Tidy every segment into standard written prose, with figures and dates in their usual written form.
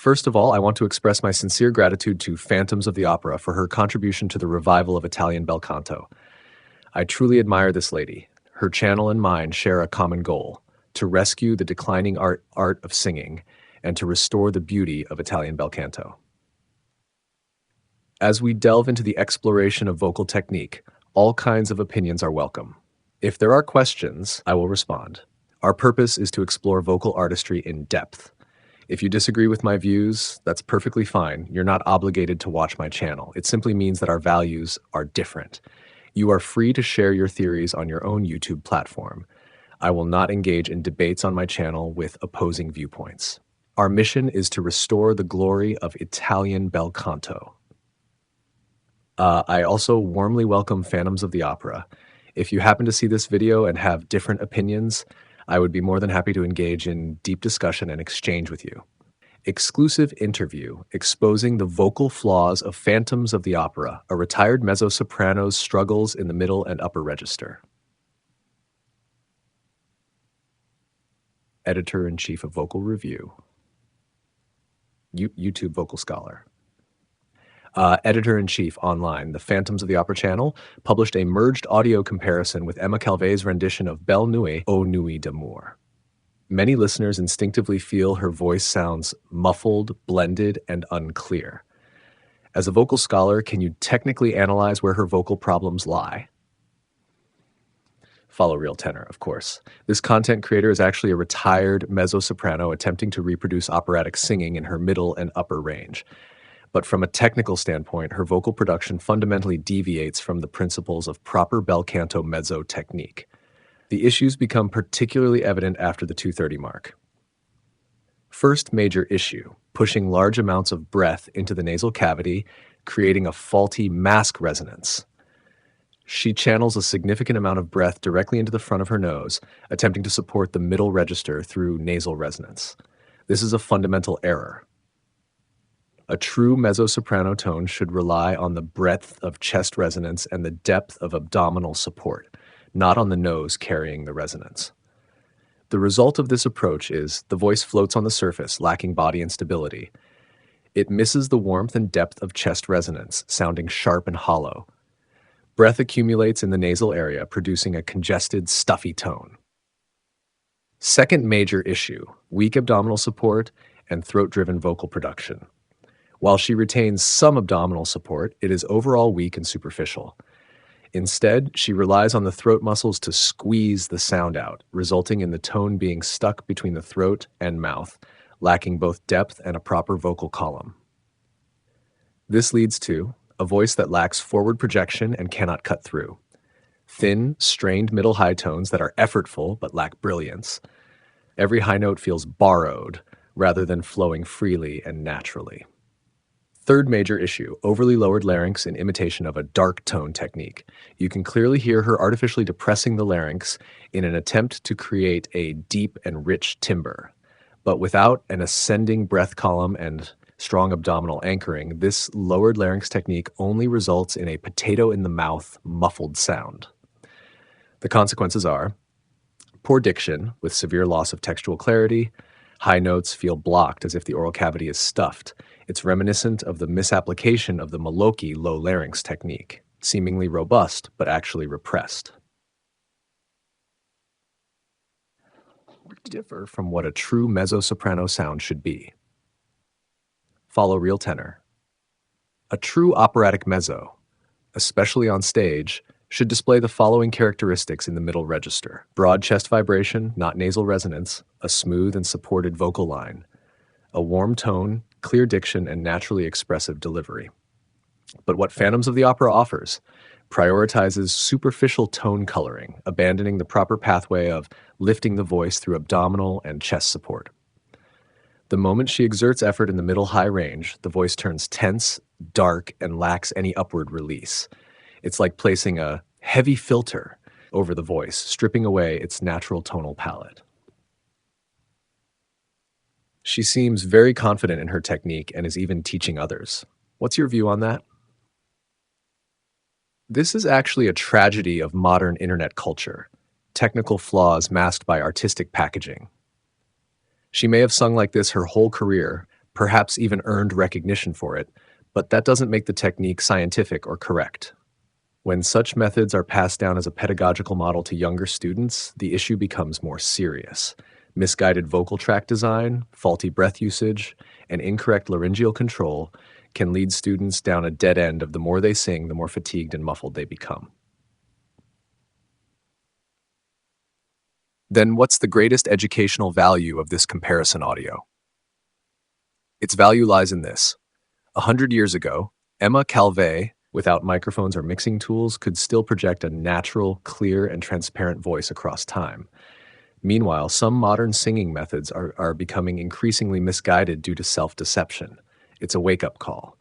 First of all, I want to express my sincere gratitude to Phantoms of the Opera for her contribution to the revival of Italian bel canto. I truly admire this lady. Her channel and mine share a common goal: to rescue the declining art of singing and to restore the beauty of Italian bel canto. As we delve into the exploration of vocal technique, all kinds of opinions are welcome. If there are questions, I will respond. Our purpose is to explore vocal artistry in depth. If you disagree with my views, that's perfectly fine. You're not obligated to watch my channel. It simply means that our values are different. You are free to share your theories on your own YouTube platform. I will not engage in debates on my channel with opposing viewpoints. Our mission is to restore the glory of Italian bel canto. I also warmly welcome Phantoms of the Opera. If you happen to see this video and have different opinions, I would be more than happy to engage in deep discussion and exchange with you. Exclusive interview exposing the vocal flaws of Phantoms of the Opera, a retired mezzo-soprano's struggles in the middle and upper register. Editor-in-Chief of Vocal Review. YouTube Vocal Scholar. Editor-in-Chief online, the Phantoms of the Opera channel, published a merged audio comparison with Emma Calvé's rendition of Belle Nuit, Ô Nuit d'amour. Many listeners instinctively feel her voice sounds muffled, blended, and unclear. As a vocal scholar, can you technically analyze where her vocal problems lie? Follow RealTenor, of course. This content creator is actually a retired mezzo-soprano attempting to reproduce operatic singing in her middle and upper range. But from a technical standpoint, her vocal production fundamentally deviates from the principles of proper bel canto mezzo technique. The issues become particularly evident after the 2:30 mark. First major issue, pushing large amounts of breath into the nasal cavity, creating a faulty mask resonance. She channels a significant amount of breath directly into the front of her nose, attempting to support the middle register through nasal resonance. This is a fundamental error. A true mezzo-soprano tone should rely on the breadth of chest resonance and the depth of abdominal support, not on the nose carrying the resonance. The result of this approach is the voice floats on the surface, lacking body and stability. It misses the warmth and depth of chest resonance, sounding sharp and hollow. Breath accumulates in the nasal area, producing a congested, stuffy tone. Second major issue, weak abdominal support and throat-driven vocal production. While she retains some abdominal support, it is overall weak and superficial. Instead, she relies on the throat muscles to squeeze the sound out, resulting in the tone being stuck between the throat and mouth, lacking both depth and a proper vocal column. This leads to a voice that lacks forward projection and cannot cut through. Thin, strained middle high tones that are effortful but lack brilliance. Every high note feels borrowed rather than flowing freely and naturally. Third major issue, overly lowered larynx in imitation of a dark tone technique. You can clearly hear her artificially depressing the larynx in an attempt to create a deep and rich timbre. But without an ascending breath column and strong abdominal anchoring, this lowered larynx technique only results in a potato-in-the-mouth, muffled sound. The consequences are poor diction with severe loss of textual clarity. High notes feel blocked as if the oral cavity is stuffed. It's reminiscent of the misapplication of the Malocchi low larynx technique, seemingly robust but actually repressed. Differ from what a true mezzo-soprano sound should be. Follow RealTenor. A true operatic mezzo, especially on stage, should display the following characteristics in the middle register: broad chest vibration, not nasal resonance, a smooth and supported vocal line, a warm tone, clear diction, and naturally expressive delivery. But what Phantoms of the Opera offers prioritizes superficial tone coloring, abandoning the proper pathway of lifting the voice through abdominal and chest support. The moment she exerts effort in the middle high range, the voice turns tense, dark, and lacks any upward release. It's like placing a heavy filter over the voice, stripping away its natural tonal palette. She seems very confident in her technique and is even teaching others. What's your view on that? This is actually a tragedy of modern internet culture, technical flaws masked by artistic packaging. She may have sung like this her whole career, perhaps even earned recognition for it, but that doesn't make the technique scientific or correct. When such methods are passed down as a pedagogical model to younger students, the issue becomes more serious. Misguided vocal tract design, faulty breath usage, and incorrect laryngeal control can lead students down a dead end of the more they sing, the more fatigued and muffled they become. Then what's the greatest educational value of this comparison audio? Its value lies in this. 100 years ago, Emma Calvé, without microphones or mixing tools, could still project a natural, clear, and transparent voice across time. Meanwhile, some modern singing methods are becoming increasingly misguided due to self-deception. It's a wake-up call.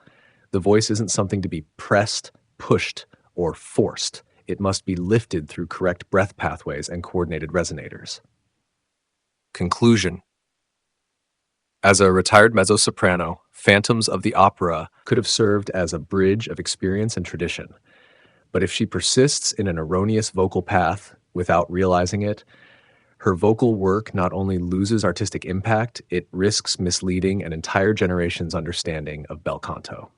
The voice isn't something to be pressed, pushed, or forced. It must be lifted through correct breath pathways and coordinated resonators. Conclusion. As a retired mezzo-soprano, Phantoms of the Opera could have served as a bridge of experience and tradition. But if she persists in an erroneous vocal path without realizing it, her vocal work not only loses artistic impact, it risks misleading an entire generation's understanding of bel canto.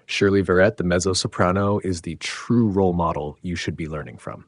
Shirley Verrett, the mezzo-soprano, is the true role model you should be learning from.